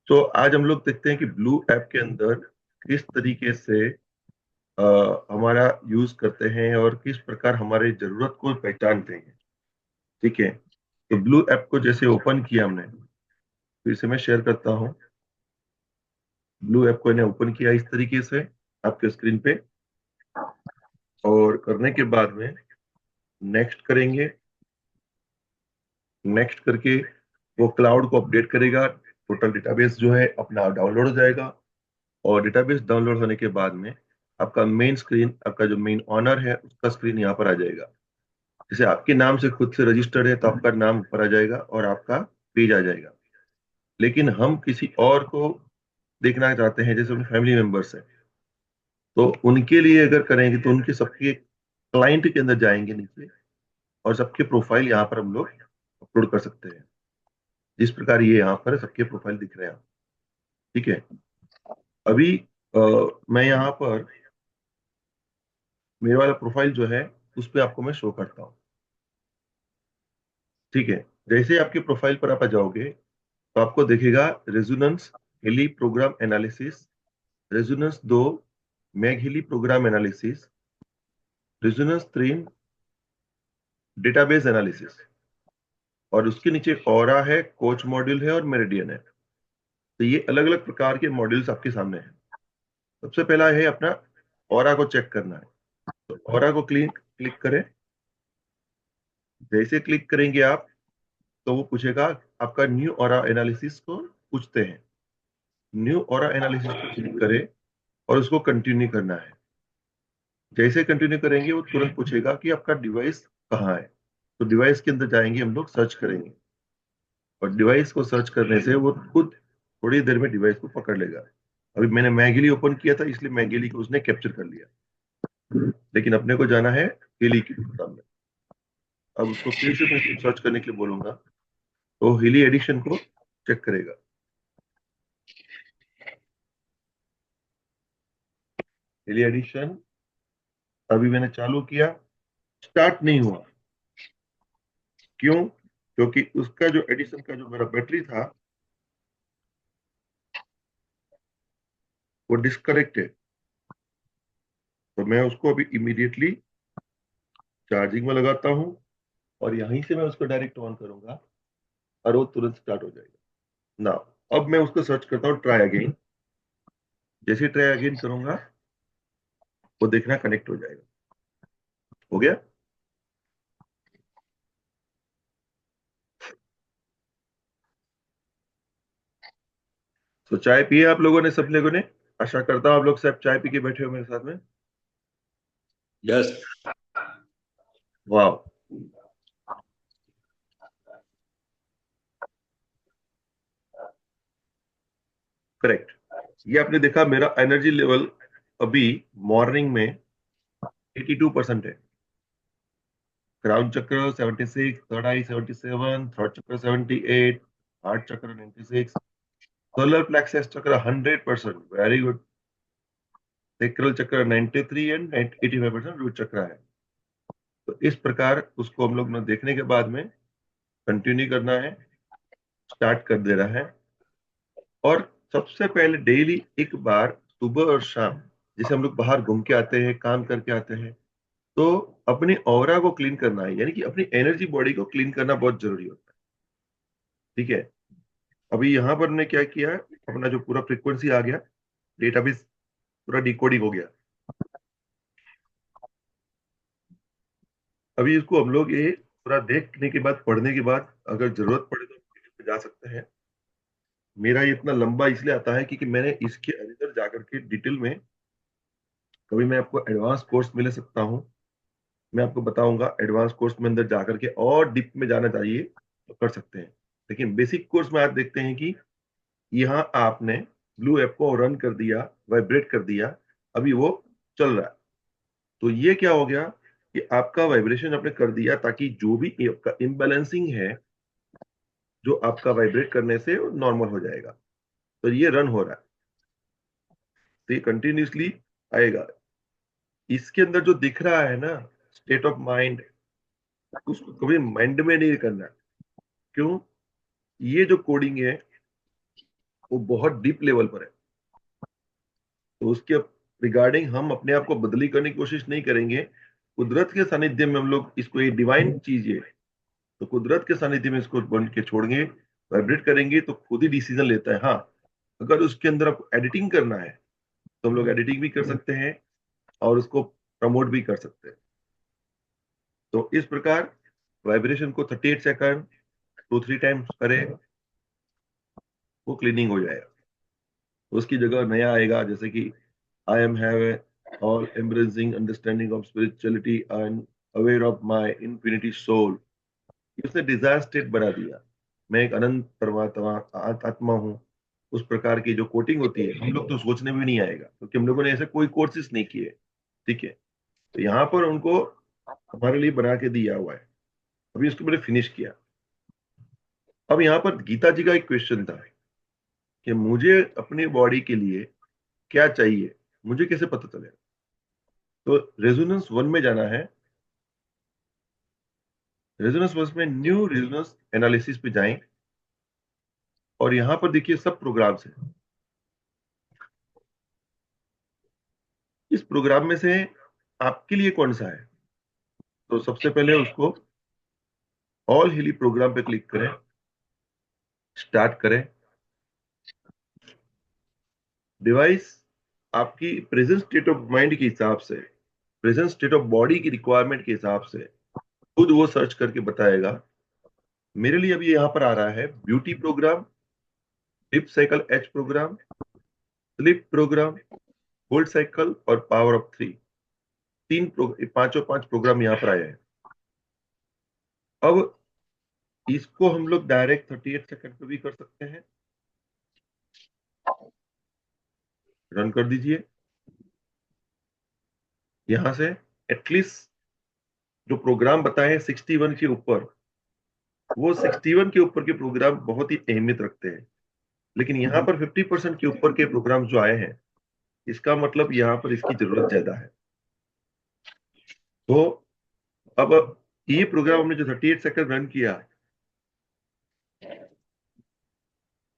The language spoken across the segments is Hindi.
तो आज हम लोग देखते हैं कि ब्लू ऐप के अंदर किस तरीके से हमारा यूज करते हैं और किस प्रकार हमारी जरूरत को पहचानते हैं। ठीक है। तो ब्लू ऐप को जैसे ओपन किया हमने, फिर से मैं शेयर करता हूँ। ब्लू ऐप को इन्हें ओपन किया इस तरीके से आपके स्क्रीन पे, और करने के बाद में नेक्स्ट करेंगे। नेक्स्ट करके वो क्लाउड को अपडेट करेगा, टोटल डेटाबेस जो है अपना डाउनलोड हो जाएगा। और डेटाबेस डाउनलोड होने के बाद में आपका मेन स्क्रीन, आपका जो मेन ऑनर है उसका स्क्रीन यहाँ पर आ जाएगा। जैसे आपके नाम से खुद से रजिस्टर्ड है तो आपका नाम ऊपर आ जाएगा और आपका पेज आ जाएगा। लेकिन हम किसी और को देखना चाहते हैं, जैसे उनके फैमिली मेंबर्स हैं, तो उनके लिए अगर करेंगे तो उनके सबके क्लाइंट के अंदर जाएंगे नीचे, और सबके प्रोफाइल यहाँ पर हम लोग अपलोड कर सकते हैं। जिस प्रकार ये यहाँ पर सबके प्रोफाइल दिख रहे हैं। ठीक है। अभी अ, मैं यहाँ पर मेरे वाला प्रोफाइल जो है उस पर आपको मैं शो करता हूँ। ठीक है। जैसे आपके प्रोफाइल पर आप आ जाओगे तो आपको दिखेगा resonance hilly program analysis, resonance 2 mag hilly program analysis, resonance 3 database analysis, और उसके नीचे ऑरा है, कोच मॉड्यूल है और मेरिडियन है। तो ये अलग अलग प्रकार के मॉड्यूल्स आपके सामने हैं। सबसे पहला है अपना ऑरा को चेक करना है। तो ऑरा को क्लिक क्लिक करें। जैसे क्लिक करेंगे आप, तो वो पूछेगा, आपका न्यू ऑरा एनालिसिस को पूछते हैं। न्यू ऑरा एनालिसिस को क्लिक करें और उसको कंटिन्यू करना है। जैसे कंटिन्यू करेंगे वो तुरंत पूछेगा कि आपका डिवाइस कहाँ है। तो डिवाइस के अंदर जाएंगे, हम लोग सर्च करेंगे, और डिवाइस को सर्च करने से वो खुद थोड़ी देर में डिवाइस को पकड़ लेगा। अभी मैंने मैगिली ओपन किया था, इसलिए मैगिली को उसने कैप्चर कर लिया। लेकिन अपने को जाना है हिली के सामने। अब उसको फिर से मैं सर्च करने के लिए बोलूंगा, तो हिली एडिशन को चेक करेगा। हिली एडिशन अभी मैंने चालू किया, स्टार्ट नहीं हुआ। क्यों? क्योंकि उसका जो एडिशन का जो मेरा बैटरी था वो डिस्कनेक्ट है। तो मैं उसको अभी इमीडिएटली चार्जिंग में लगाता हूँ, और यहीं से मैं उसको डायरेक्ट ऑन करूंगा और वो तुरंत स्टार्ट हो जाएगा ना। अब मैं उसको सर्च करता हूँ ट्राई अगेन। जैसे ट्राई अगेन करूंगा, वो देखना कनेक्ट हो जाएगा। हो गया। तो चाय पिए आप लोगों ने, सब लोगों ने? आशा करता हूँ आप लोग सब चाय पी के बैठे हो मेरे साथ में। यस। वाह। करेक्ट। ये आपने देखा मेरा एनर्जी लेवल अभी मॉर्निंग में 82% है। क्राउन चक्र 76, थर्ड आई 77, थर्ड चक्र 78, हार्ट चक्र 96, सोलर प्लेक्सस चक्र 100%, वेरी गुड। सेक्रल चक्र 93 एंड 85% रूट चक्र है। तो इस प्रकार उसको हम लोग ने देखने के बाद में कंटिन्यू करना है, स्टार्ट कर दे रहा है। और सबसे पहले डेली एक बार सुबह और शाम, जैसे हम लोग बाहर घूम के आते हैं, काम करके आते हैं, तो अपनी ऑरा को क्लीन करना है, यानी कि अपनी एनर्जी बॉडी को क्लीन करना बहुत जरूरी होता है। ठीक है। अभी यहाँ पर ने क्या किया, अपना जो पूरा फ्रीक्वेंसी आ गया, डेटाबेस पूरा डिकोडिंग हो गया। अभी इसको हम लोग ये पूरा देखने के बाद, पढ़ने के बाद, अगर जरूरत पड़े तो हम जा सकते हैं। मेरा ये इतना लंबा इसलिए आता है क्योंकि मैंने इसके अंदर जाकर के डिटेल में, कभी मैं आपको एडवांस कोर्स में ले सकता हूँ, मैं आपको बताऊंगा एडवांस कोर्स में अंदर जाकर के और डीप में जाना चाहिए तो कर सकते हैं। लेकिन बेसिक कोर्स में आप देखते हैं कि यहाँ आपने ब्लू ऐप को रन कर दिया, वाइब्रेट कर दिया, अभी वो चल रहा है। तो ये क्या हो गया कि आपका वाइब्रेशन आपने कर दिया, ताकि जो भी आपका इम्बैलेंसिंग है, जो आपका वाइब्रेट करने से नॉर्मल हो जाएगा। तो ये रन हो रहा है, तो ये कंटिन्यूसली आएगा। इसके अंदर जो दिख रहा है ना, स्टेट ऑफ माइंड, उसको कभी माइंड में नहीं करना। क्यों? ये जो कोडिंग है वो बहुत डीप लेवल पर है। तो उसके रिगार्डिंग हम अपने आप को बदली करने की कोशिश नहीं करेंगे। कुदरत के सानिध्य में हम लोग इसको, ये डिवाइन चीज है, तो कुदरत के सानिध्य में इसको बन के छोड़ेंगे, वाइब्रेट करेंगे तो खुद ही डिसीजन लेता है। हाँ, अगर उसके अंदर आपको एडिटिंग करना है तो हम लोग एडिटिंग भी कर सकते हैं और उसको प्रमोट भी कर सकते हैं। तो इस प्रकार वाइब्रेशन को 38 सेकंड 2-3 टाइम्स करें, वो क्लीनिंग हो जाएगा। उसकी जगह नया आएगा, जैसे कि I am have all embracing understanding of spirituality and aware of my infinity soul. उसने डिजायर स्टेट बना दिया, मैं एक अनंत परमात्मा आत्मा हूँ। उस प्रकार की जो कोटिंग होती है, हम लोग तो सोचने में भी नहीं आएगा, क्योंकि हम लोगों ने ऐसे कोई कोर्सेज नहीं किए। ठीक है, तो यहाँ पर उनको हमारे लिए बना के दिया हुआ है। अभी उसको मैंने फिनिश किया। अब यहाँ पर गीता जी का एक क्वेश्चन था कि मुझे अपनी बॉडी के लिए क्या चाहिए, मुझे कैसे पता चलेगा। तो रेजोनेंस वन में जाना है। रेजोनेंस वन में न्यू रेजोनेंस एनालिसिस पे जाएं, और यहाँ पर देखिए सब प्रोग्राम्स हैं। इस प्रोग्राम में से आपके लिए कौन सा है? तो सबसे पहले उसको ऑल हिली प्रोग्राम पे क्लिक करें, स्टार्ट करें। डिवाइस आपकी प्रेजेंट स्टेट ऑफ माइंड के हिसाब से, प्रेजेंट स्टेट ऑफ बॉडी की रिक्वायरमेंट के हिसाब से खुद वो सर्च करके बताएगा। मेरे लिए अभी यहाँ पर आ रहा है beauty program, dip cycle H program, slip program, gold cycle और पावर ऑफ थ्री। पांचों पांच प्रोग्राम यहाँ पर आए हैं। अब इसको हम लोग डायरेक्ट 38 सेकंड पे भी कर सकते हैं। रन कर दीजिए। यहां से एटलीस्ट जो प्रोग्राम बताए 61 के ऊपर, वो 61 के ऊपर के प्रोग्राम बहुत ही अहमियत रखते हैं। लेकिन यहाँ पर 50% के ऊपर के प्रोग्राम जो आए हैं, इसका मतलब यहाँ पर इसकी जरूरत ज्यादा है। तो अब ये प्रोग्राम हमने जो 38 सेकंड रन किया,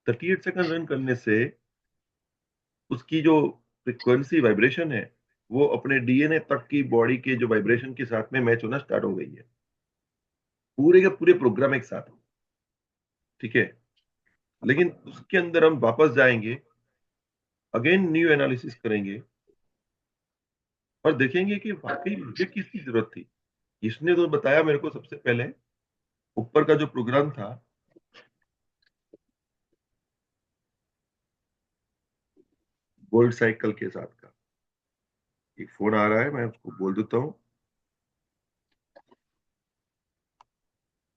38 सेकंड रन करने से उसकी जो फ्रिक्वेंसी वाइब्रेशन है, वो अपने डीएनए तक की बॉडी के जो वाइब्रेशन के साथ में मैच होना स्टार्ट हो गई है, पूरे के पूरे प्रोग्राम एक साथ। ठीक है, लेकिन उसके अंदर हम वापस जाएंगे, अगेन न्यू एनालिसिस करेंगे और देखेंगे कि वाकई मुझे किसकी जरूरत थी। इसने तो बताया मेरे को सबसे पहले, ऊपर का जो प्रोग्राम था, गोल्ड साइकिल के साथ का। एक फोन आ रहा है, मैं उसको बोल देता हूँ।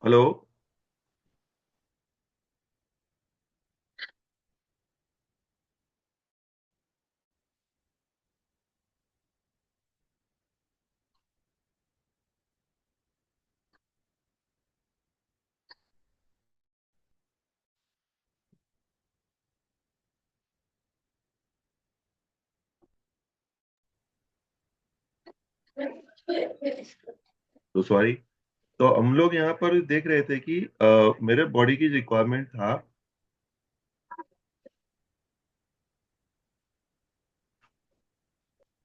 हेलो। तो सॉरी। तो हम लोग यहाँ पर देख रहे थे कि मेरे बॉडी की रिक्वायरमेंट था।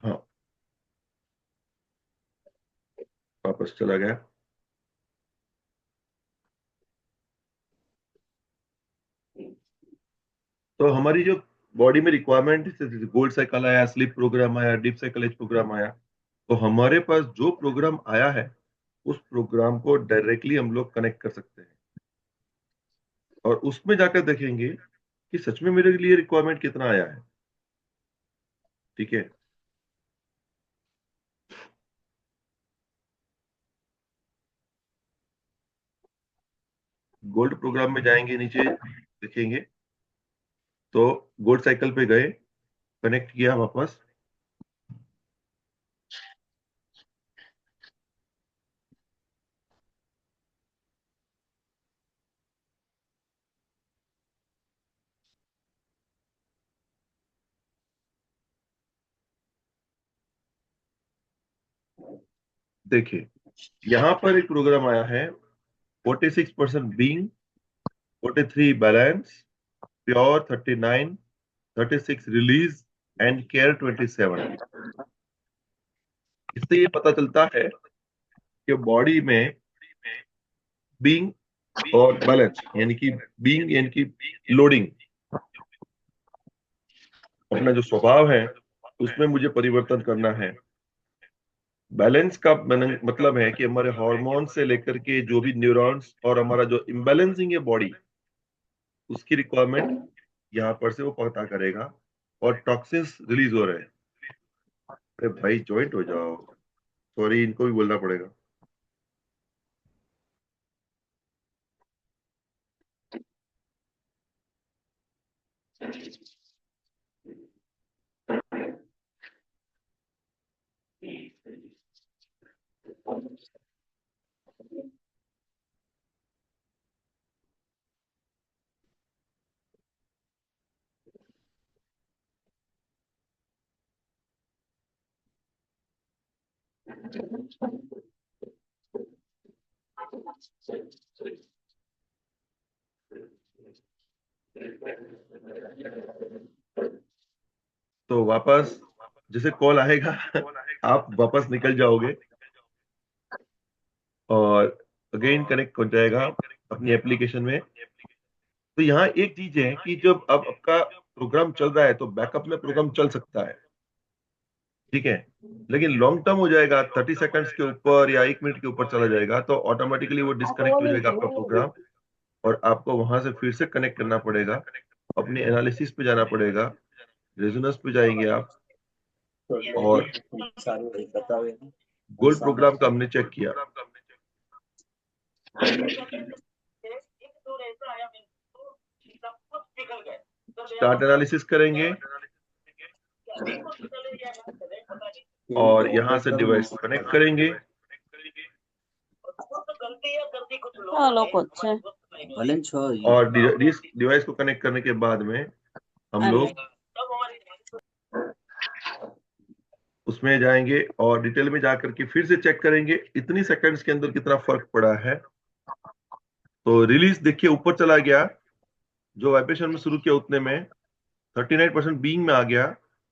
हाँ, वापस चला गया। तो हमारी जो बॉडी में रिक्वायरमेंट, गोल्ड साइकिल आया, स्लीप प्रोग्राम आया, डीप साइकिल एज प्रोग्राम आया, तो हमारे पास जो प्रोग्राम आया है, उस प्रोग्राम को डायरेक्टली हम लोग कनेक्ट कर सकते हैं और उसमें जाकर देखेंगे कि सच में मेरे लिए रिक्वायरमेंट कितना आया है। ठीक है, गोल्ड प्रोग्राम में जाएंगे, नीचे देखेंगे तो गोल्ड साइकिल पे गए, कनेक्ट किया वापस। देखिए, यहाँ पर एक प्रोग्राम आया है 46% being, 43 balance, pure 39, 36 release and care 27। इससे ये पता चलता है कि बॉडी में बीइंग और बैलेंस, यानी कि बीइंग यानी कि लोडिंग, अपना जो स्वभाव है उसमें मुझे परिवर्तन करना है। बैलेंस का मतलब है कि हमारे हार्मोन से लेकर के जो भी न्यूरॉन्स और हमारा जो इम्बैलेंसिंग है बॉडी, उसकी रिक्वायरमेंट यहाँ पर से वो पता करेगा। और टॉक्सिन्स रिलीज हो रहे हैं। अरे भाई ज्वाइंट हो जाओ, सॉरी इनको भी बोलना पड़ेगा। तो वापस जैसे कॉल आएगा आप वापस निकल जाओगे और अगेन कनेक्ट हो जाएगा अपनी एप्लीकेशन में। तो यहाँ एक चीज है कि जब अब आपका प्रोग्राम चल रहा है तो बैकअप में प्रोग्राम चल सकता है, ठीक है। लेकिन लॉन्ग टर्म हो जाएगा, 30 सेकंड्स के ऊपर या 1 मिनट के ऊपर चला जाएगा, तो ऑटोमेटिकली वो डिस्कनेक्ट हो जाएगा आपका प्रोग्राम। और आपको वहां से फिर से कनेक्ट करना पड़ेगा, अपनी एनालिसिस पे जाना पड़ेगा, रेजोनेंस पे जाएंगे आप। और गोल्ड प्रोग्राम का हमने चेक किया, स्टार्ट एनालिसिस करेंगे और यहाँ से डिवाइस को कनेक्ट करेंगे। और डिवाइस को कनेक्ट करने के बाद में हम लोग उसमें जाएंगे और डिटेल में जाकर के फिर से चेक करेंगे इतनी सेकंड्स के अंदर कितना फर्क पड़ा है। तो रिलीज देखिए ऊपर चला गया, जो वाइब्रेशन में शुरू किया उतने में 39% बीइंग में आ गया,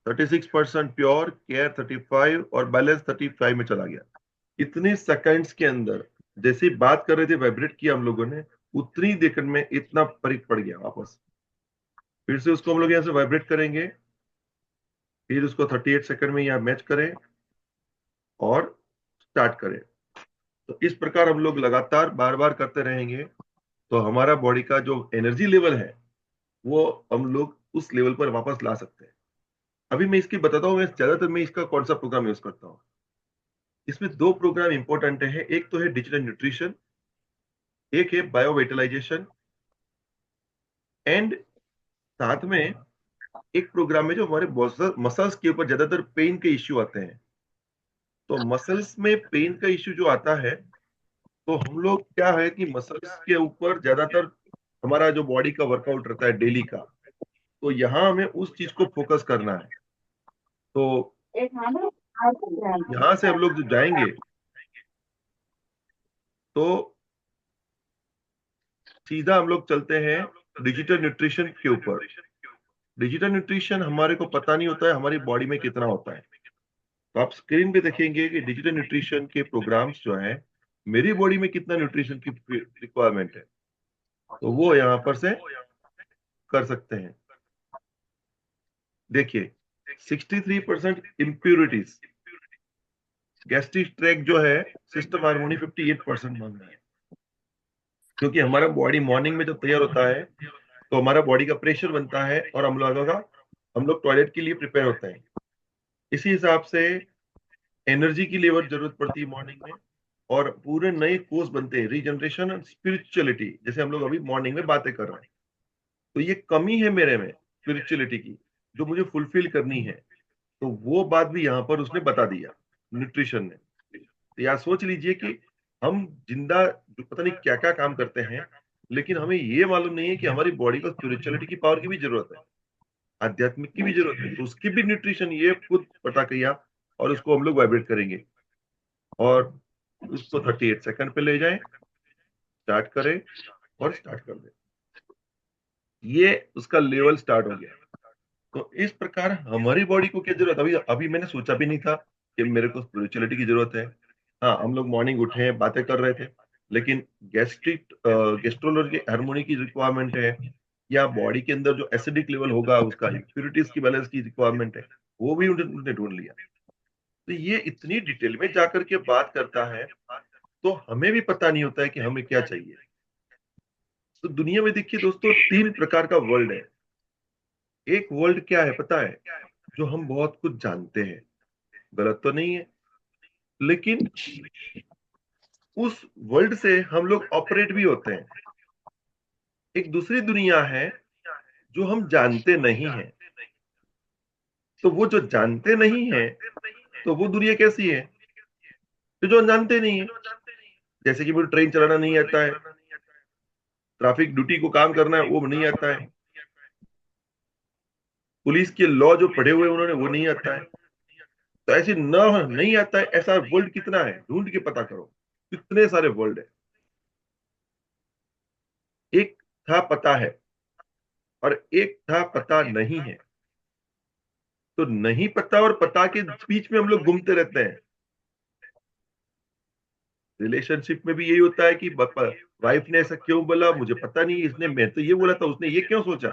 36% प्योर, केयर 35 और बैलेंस 35 में चला गया। इतने सेकंड्स के अंदर जैसे ही बात कर रहे थे वाइब्रेट किया हम लोगों ने, उतनी देर में इतना फर्क पड़ गया वापस। फिर से उसको हम लोग यहाँ से वाइब्रेट करेंगे, फिर उसको 38 सेकंड में यहाँ मैच करें और स्टार्ट करें। तो इस प्रकार हम लोग लगातार बार बार करते रहेंगे तो हमारा बॉडी का जो एनर्जी लेवल है वो हम लोग उस लेवल पर वापस ला सकते हैं। अभी मैं इसकी बताता हूँ, मैं ज्यादातर मैं इसका कौन सा प्रोग्राम यूज करता हूँ। इसमें दो प्रोग्राम इंपॉर्टेंट है, एक तो है डिजिटल न्यूट्रिशन, एक है बायोवेटलाइजेशन। एंड साथ में एक प्रोग्राम है जो हमारे मसल्स के ऊपर ज्यादातर पेन के इश्यू आते हैं। तो मसल्स में पेन का इश्यू जो आता है, तो हम लोग क्या है कि मसल्स के ऊपर ज्यादातर हमारा जो बॉडी का वर्कआउट रहता है डेली का, तो यहाँ हमें उस चीज को फोकस करना है। तो यहाँ से हम लोग जो जाएंगे तो सीधा हम लोग चलते हैं डिजिटल न्यूट्रिशन के ऊपर। डिजिटल न्यूट्रिशन हमारे को पता नहीं होता है हमारी बॉडी में कितना होता है। तो आप स्क्रीन पे देखेंगे कि डिजिटल न्यूट्रिशन के प्रोग्राम्स जो हैं, मेरी बॉडी में कितना न्यूट्रिशन की रिक्वायरमेंट है, तो वो यहाँ पर से कर सकते हैं। देखिए 63% इम्प्यूरिटीज, गैस्ट्रिक ट्रैक जो है सिस्टम हार्मोनी 58% मांग रहा है। क्योंकि हमारा बॉडी मॉर्निंग में जब तैयार होता है तो हमारा बॉडी का प्रेशर बनता है और हम लोग टॉयलेट के लिए प्रिपेयर होते हैं। इसी हिसाब से एनर्जी की लेवल जरूरत पड़ती है मॉर्निंग में, और पूरे नए कोर्स बनते हैं रीजनरेशन एंड स्पिरिचुअलिटी, जैसे हम लोग अभी मॉर्निंग में बातें कर रहे हैं। तो ये कमी है मेरे में स्पिरिचुअलिटी की, जो मुझे फुलफिल करनी है। तो वो बात भी यहाँ पर उसने बता दिया न्यूट्रिशन ने। तो यार सोच लीजिए कि हम जिंदा जो पता नहीं क्या क्या काम करते हैं, लेकिन हमें ये मालूम नहीं है कि हमारी बॉडी को स्पिरिचुअलिटी की पावर की भी जरूरत है, आध्यात्मिक की भी जरूरत है। तो उसकी भी न्यूट्रिशन ये खुद पता किया और उसको हम लोग वाइब्रेट करेंगे और उसको 38 सेकंड पे ले जाएं, स्टार्ट करें और स्टार्ट कर दें। ये उसका लेवल स्टार्ट हो गया। तो इस प्रकार हमारी बॉडी को क्या जरूरत है? अभी अभी मैंने सोचा भी नहीं था कि मेरे को स्पिरिचुअलिटी की जरूरत है। हाँ, हम लोग मॉर्निंग उठे हैं, बातें कर रहे थे, लेकिन गैस्ट्रिक गेस्ट्रोलॉजी हार्मोनी की रिक्वायरमेंट है, या बॉडी के अंदर जो एसिडिक लेवल होगा उसका इम्प्योरिटीज की बैलेंस की रिक्वायरमेंट है, वो भी उन्होंने ढूंढ लिया। तो ये इतनी डिटेल में जाकर के बात करता है, तो हमें भी पता नहीं होता है कि हमें क्या चाहिए। तो दुनिया में देखिए दोस्तों, तीन प्रकार का वर्ल्ड है। एक वर्ल्ड क्या है पता है? जो हम बहुत कुछ जानते हैं, गलत तो नहीं है, लेकिन उस वर्ल्ड से हम लोग ऑपरेट भी होते हैं। एक दूसरी दुनिया है जो हम जानते नहीं है। तो वो जो जानते नहीं है, तो वो दुनिया कैसी है? तो जो जानते नहीं है, जैसे कि मुझे ट्रेन चलाना नहीं आता है, ट्रैफिक ड्यूटी को काम करना है वो नहीं आता है, पुलिस के लॉ जो पढ़े हुए उन्होंने वो नहीं आता है। तो ऐसे न नहीं आता है ऐसा वर्ल्ड कितना है, ढूंढ के पता करो, कितने सारे वर्ल्ड है। एक था पता है, और एक था पता नहीं है। तो नहीं पता और पता के बीच में हम लोग घूमते रहते हैं। रिलेशनशिप में भी यही होता है कि वाइफ ने ऐसा क्यों बोला मुझे पता नहीं, इसने मैं तो ये बोला था उसने ये क्यों सोचा।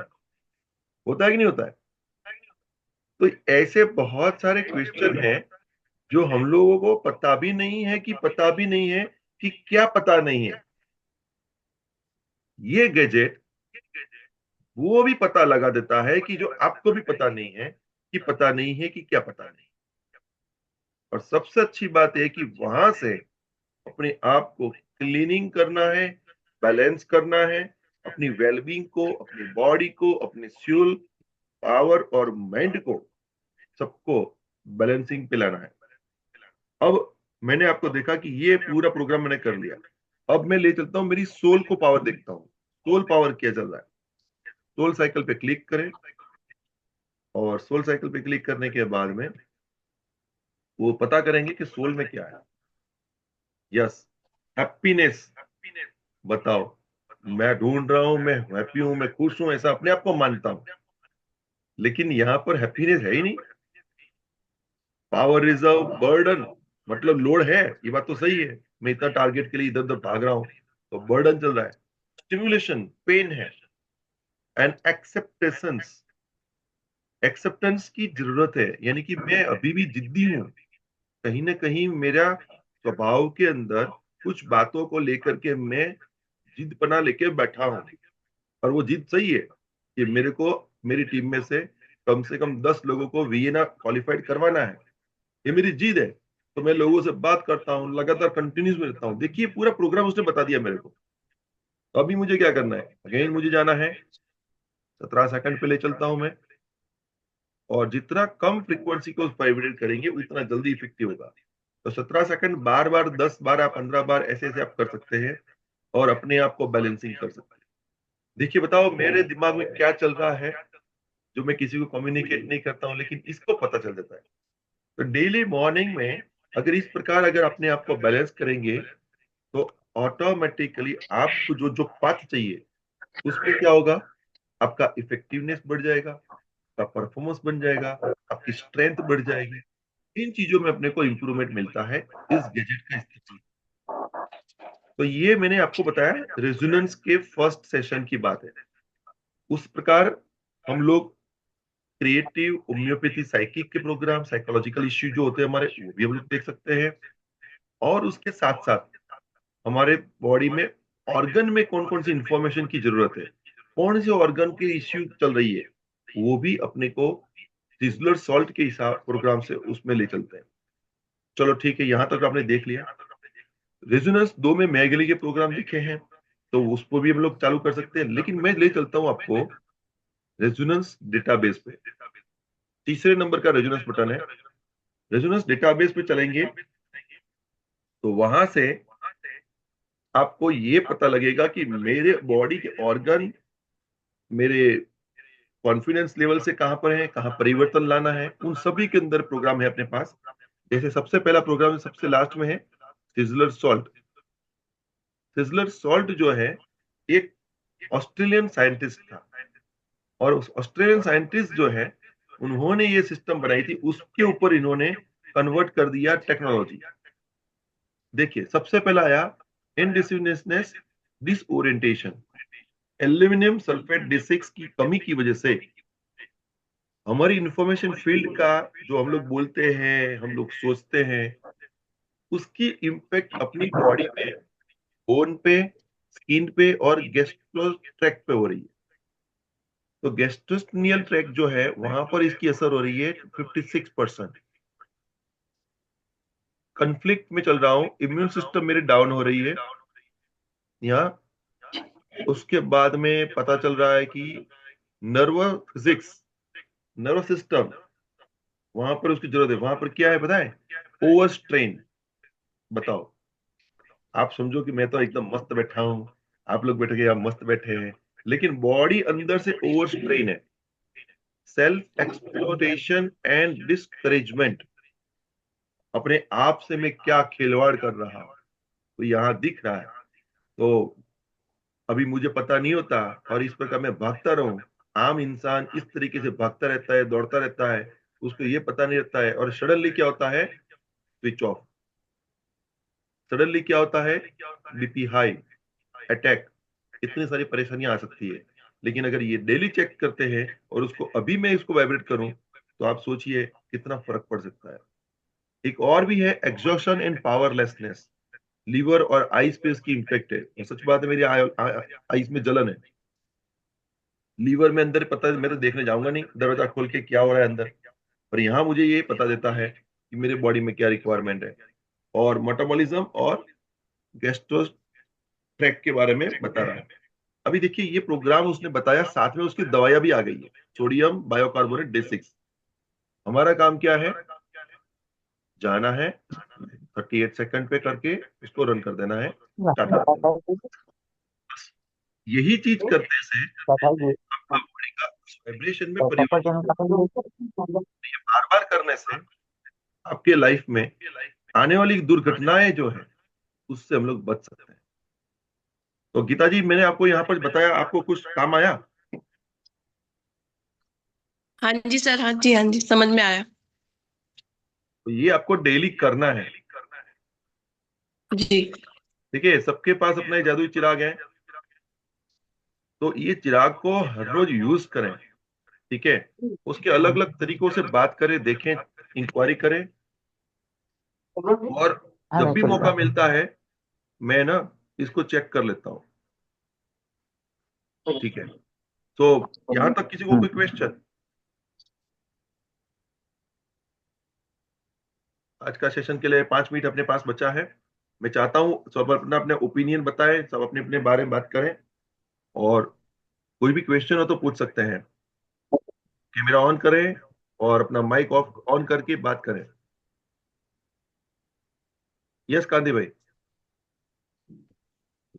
होता है कि नहीं होता है? तो ऐसे बहुत सारे क्वेश्चन हैं जो हम लोगों को पता भी नहीं है कि पता भी नहीं है कि क्या पता नहीं है। ये गैजेट वो भी पता लगा देता है कि जो आपको भी पता नहीं है कि पता नहीं है कि क्या पता नहीं। और सबसे अच्छी बात यह कि वहां से अपने आप को क्लीनिंग करना है, बैलेंस करना है, अपनी वेलबींग को, अपनी बॉडी को, अपने फ्यूल, पावर और माइंड को, सबको बैलेंसिंग पे लाना है। अब मैंने आपको देखा कि ये पूरा प्रोग्राम मैंने कर लिया। अब मैं ले चलता हूँ मेरी सोल को पावर देखता हूँ। सोल पावर क्या चल रहा है? सोल साइकिल पे क्लिक करें, और सोल साइकिल पे क्लिक करने के बाद में वो पता करेंगे कि सोल में क्या है। Yes, happiness. बताओ, मैं ढूंढ रहा हूं, मैं हैप्पी हूं, मैं खुश हूं, ऐसा अपने आप को मानता हूं, लेकिन यहां पर हैप्पीनेस है ही नहीं। पावर रिजर्व बर्डन, मतलब लोड है, ये बात तो सही है। मैं इतना टारगेट के लिए इधर उधर भाग रहा हूं, तो बर्डन चल रहा है। स्टिमुलेशन, पेन है। एंड एक्सेप्टेंस, एक्सेप्टेंस की जरूरत है, यानी कि मैं अभी भी जिद्दी हूं। कहीं ना कहीं मेरा स्वभाव के अंदर कुछ बातों को लेकर के मैं जिद पना लेके बैठा हूं, और वो जिद सही है कि मेरे को मेरी टीम में से कम 10 लोगों को वीएना क्वालिफाइड करवाना है। ये मेरी जिद है। तो मैं लोगों से बात करता हूँ, लगातार कंटिन्यूस में रहता हूँ। देखिए पूरा प्रोग्राम उसने बता दिया मेरे को। तो अभी मुझे क्या करना है? अगेन मुझे जाना है, 17 सेकंड पे ले चलता हूं मैं, और जितना कम फ्रीक्वेंसी को वाइब्रेट करेंगे उतना जल्दी इफेक्टिव होगा। तो 17 सेकंड बार बार, 10 बार, 15 बार, ऐसे ऐसे आप कर सकते हैं, और अपने आप को बैलेंसिंग कर सकते हैं। देखिए बताओ मेरे दिमाग में क्या चल रहा है, जो मैं किसी को कम्युनिकेट नहीं करता हूँ, लेकिन इसको पता चल जाता है। तो डेली मॉर्निंग में अगर इस प्रकार अगर अपने आप को बैलेंस करेंगे, तो ऑटोमेटिकली आपको जो जो पाथ चाहिए उसमें क्या होगा, आपका इफेक्टिवनेस बढ़ जाएगा, आपका परफॉर्मेंस बन जाएगा, आपकी स्ट्रेंथ बढ़ जाएगी। इन चीजों में अपने को इंप्रूवमेंट मिलता है इस गैजेट का इस्तेमाल। तो ये मैंने आपको बताया रेजोनेंस के फर्स्ट सेशन की बात है। उस प्रकार हम लोग क्रिएटिव होम्योपैथी साइकिक के प्रोग्राम, साइकोलॉजिकल इश्यू जो होते हैं हमारे, वो भी हम लोग देख सकते हैं। और उसके साथ साथ हमारे बॉडी में ऑर्गन में कौन कौन सी इंफॉर्मेशन की जरूरत है, कौन से ऑर्गन के इश्यू चल रही है, वो भी अपने को सिजलर सॉल्ट के हिसाब प्रोग्राम से उसमें ले चलते हैं। चलो ठीक है, यहां तक आपने देख लिया। रेजोनेंस 2 में मैगली के प्रोग्राम लिखे हैं, तो उसको भी हम लोग चालू कर सकते हैं, लेकिन मैं ले चलता हूं आपको रेजोनेंस डेटाबेस पे। तीसरे नंबर का रेजोनेंस बटन है। रेजोनेंस डेटाबेस पे चलेंगे तो वहां से आपको ये पता लगेगा कि मेरे बॉडी के ऑर्गन मेरे कॉन्फिडेंस लेवल से कहां पर है, कहां परिवर्तन लाना है, उन सभी के अंदर प्रोग्राम है अपने पास। जैसे सबसे पहला प्रोग्राम सबसे लास्ट में है सिजलर सॉल्ट। सिजलर सॉल्ट जो है एक ऑस्ट्रेलियन साइंटिस्ट था, और उस ऑस्ट्रेलियन साइंटिस्ट जो है उन्होंने ये सिस्टम बनाई थी, उसके ऊपर इन्होंने कन्वर्ट कर दिया टेक्नोलॉजी। देखिए सबसे पहला आया इनडिसिनेसनेस डिसओरिएंटेशन। एल्यूमिनियम सल्फेट D6 की कमी की वजह से हमारी इंफॉर्मेशन फील्ड का जो हम लोग बोलते हैं, हम लोग सोचते हैं, उसकी इम्पैक्ट अपनी बॉडी पे, बोन पे, स्किन पे और गैस्ट्रो ट्रैक्ट पे हो रही है। तो गैस्ट्रोस्टेनियल ट्रैक्ट जो है वहां पर इसकी असर हो रही है 56%। कंफ्लिक्ट में चल रहा हूं, इम्यून सिस्टम मेरी डाउन हो रही है यहाँ। उसके बाद में पता चल रहा है कि नर्व फिजिक्स, नर्व सिस्टम, वहां पर उसकी जरूरत है। वहां पर क्या है बताएं? Over strain. बताओ, आप समझो कि मैं तो एकदम मस्त बैठा हूं, आप लोग बैठे के आप मस्त बैठे हैं, लेकिन बॉडी अंदर से ओवर स्ट्रेन है। सेल्फ एक्सप्लोरेशन एंड डिस्करेजमेंट, अपने आप से मैं क्या खिलवाड़ कर रहा हूं, तो यहाँ दिख रहा है। तो अभी मुझे पता नहीं होता और इस प्रकार मैं भागता रहूं। आम इंसान इस तरीके से भागता रहता है, दौड़ता रहता है, उसको ये पता नहीं रहता है, और सडनली क्या होता है? Switch off. सडनली क्या होता है? बीपी हाई, अटैक, इतनी सारी परेशानियां आ सकती है। लेकिन अगर ये डेली चेक करते हैं और उसको अभी मैं इसको वाइब्रेट करूं, तो आप सोचिए कितना फर्क पड़ सकता है। एक और भी है एग्जॉशन एंड पावरलेसनेस। लीवर और आईज पे इसकी इम्पेक्ट है, और सच बात है मेरी आईज में जलन है, लीवर में अंदर, पता है मैं तो देखने जाऊंगा नहीं दरवाजा खोल के क्या हो रहा है अंदर, पर यहाँ मुझे ये पता देता है कि मेरे बॉडी में क्या रिक्वायरमेंट है। और मेटाबॉलिज्म और गैस्ट्रो ट्रैक के बारे में बता रहा है। अभी देखिए ये प्रोग्राम उसने बताया, साथ में उसकी दवाइयां भी आ गई है, सोडियम बायोकार्बोनेट D6। हमारा काम क्या है? जाना है, 38 सेकंड पे करके इसको रन कर देना है, टाटा। यही चीज करने से आपका बॉडी का वाइब्रेशन में परिवर्तन, बार बार करने से आपके लाइफ में आने वाली दुर्घटनाएं जो है उससे हम लोग बच सकते हैं। तो गीता जी, मैंने आपको यहाँ पर बताया, आपको कुछ काम आया? हाँ जी सर, हाँ जी, हाँ जी, समझ में आया। तो ये आपको डेली करना है। जी। देखिए सबके पास अपना एक जादुई चिराग है, तो ये चिराग को हर रोज यूज करें, ठीक है? उसके अलग अलग तरीकों से बात करें, देखें, इंक्वायरी करें। और जब भी मौका मिलता है मैं ना इसको चेक कर लेता हूँ, ठीक है? तो यहाँ तक किसी को कोई क्वेश्चन? आज का सेशन के लिए 5 मिनट अपने पास बचा है। मैं चाहता हूँ सब अपना अपने ओपिनियन बताएं, सब अपने अपने बारे में बात करें, और कोई भी क्वेश्चन हो तो पूछ सकते हैं। कैमरा ऑन करें और अपना माइक ऑफ ऑन करके बात करें। यस कांति भाई।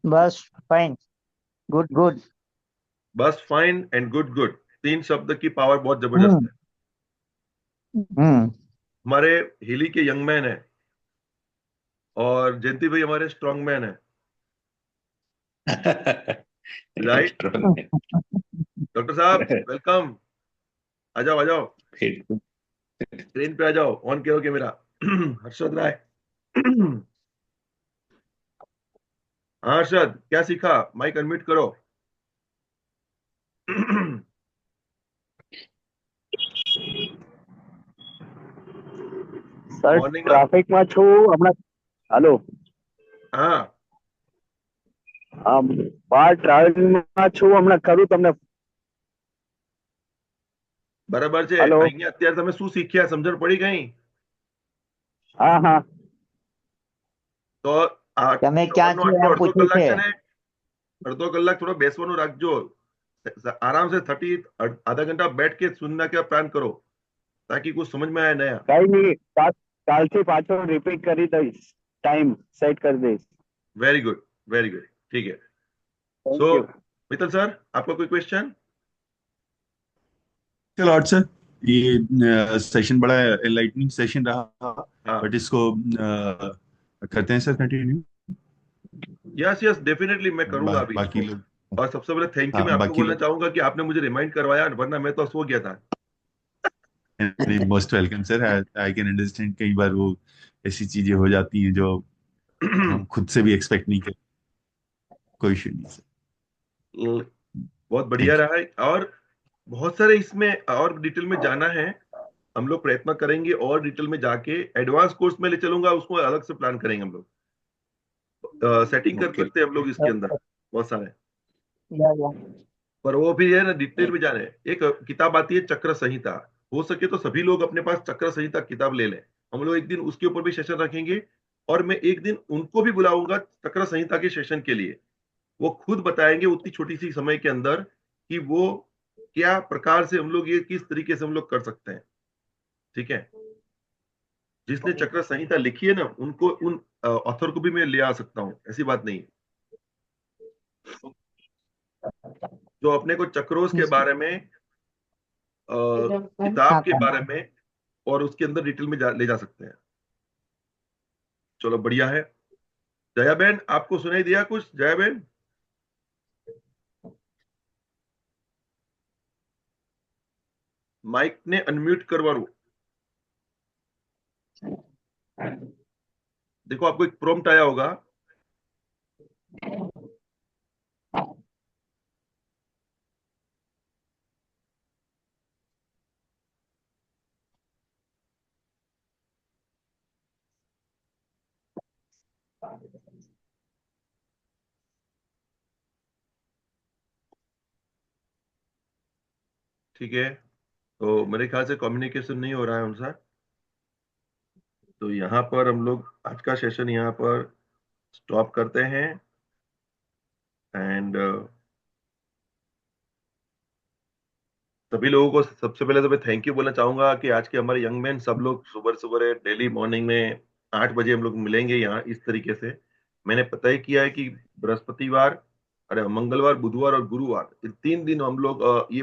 बस फाइन, गुड गुड। बस फाइन एंड गुड गुड, तीन शब्द की पावर बहुत जबरदस्त है। हम्म। हमारे हिली के यंग मैन है, और जयंती भाई हमारे स्ट्रॉन्ग मैन है, राइट? Strong. डॉक्टर साहब वेलकम, आ जाओ आ जाओ, ट्रेन पे आ जाओ, ऑन करो कैमरा। हर्षद राय। हाँ हर्षद, क्या सीखा? माइक अनम्यूट करो। Sir morning. ટ્રાફિકમાં છું હમણાં. હાલો. हाँ બહાર ટ્રાવેલિંગમાં છું હમણાં, કરું તમને. બરાબર છે। Hello. અહીંયા અત્યારે તમે શું શીખ્યા, સમજણ પડી ગઈ? હા હા. તો આ તમે ક્યાં સવારનો છો આટલો એમ અડધો પૂછ્યું કલાક છે. છે ને, અડધો કલાક થોડો બેસવાનું રાખજો। आराम से 30 आधा घंटा बैठ के सुनने का प्लान करो, ताकि कुछ समझ में आए नया। કઈ નહીં, કાલથી પાછો રિપીટ કરી દઈશ, ટાઈમ સેટ કરી દઈશ. वेरी गुड, वेरी गुड, ठीक है। Thank so you. Mittal sir, आपका कोई क्वेश्चन? लॉर्ड सर, ये सेशन बड़ा एनलाइटनिंग सेशन रहा, हाँ, बट इसको करते हैं sir continue. Yes yes definitely मैं करूंगा अभी बाकी इसको। लोग और सबसे पहले थैंक यू हाँ मैं आपको बाकी बोलना लोग चाहूंगा कि आपने मुझे रिमाइंड करवाया, वरना मैं तो सो गया था। Most welcome sir. I can understand, कई बार वो ऐसी चीजें हो जाती हैं जो हम खुद से भी एक्सपेक्ट नहीं करते। कोई इशू नहीं सर। बहुत बढ़िया थैंक यू। रहा है, और बहुत सारे इसमें और डिटेल में जाना है। हम लोग प्रयत्न करेंगे और डिटेल में जाके एडवांस कोर्स में ले चलूंगा, उसको अलग से प्लान करेंगे हम लोग। सेटिंग कर ओके। सकते हैं हम लोग इसके अंदर बहुत सारे। या पर वो भी है ना, डिटेल में जाना है। एक किताब आती है चक्र संहिता, हो सके तो सभी लोग अपने पास चक्र संहिता किताब ले लें। हम लोग एक दिन उसके ऊपर भी सेशन रखेंगे, और मैं एक दिन उनको भी बुलाऊंगा चक्र संहिता के सेशन के लिए। वो खुद बताएंगे उतनी छोटी सी समय के अंदर कि वो क्या प्रकार से हम लोग ये किस तरीके से हम लोग कर सकते हैं। ठीक है, जिसने चक्र संहिता लिखी है ना, उनको उन ऑथर को भी मैं ले आ सकता हूँ, ऐसी बात नहीं। जो अपने को चक्रों के बारे में, किताब के बारे में और उसके अंदर डिटेल में ले जा सकते हैं। चलो बढ़िया है। जया बहन, आपको सुनाई दिया कुछ? जया बहन, माइक ने अनम्यूट करवा लो। देखो आपको एक प्रॉम्प्ट आया होगा। ठीक है, तो मेरे ख्याल से कम्युनिकेशन नहीं हो रहा है उनसे। तो यहाँ पर हम लोग आज का सेशन यहाँ पर स्टॉप करते हैं। एंड सभी लोगों को सबसे पहले तो मैं थैंक यू बोलना चाहूंगा कि आज के हमारे यंग मैन सब लोग सुबह सुबह डेली मॉर्निंग में 8 बजे हम लोग मिलेंगे यहाँ इस तरीके से। मैंने पता ही किया है कि बृहस्पतिवार, अरे मंगलवार, बुधवार और गुरुवार, इन 3 दिन हम लोग ये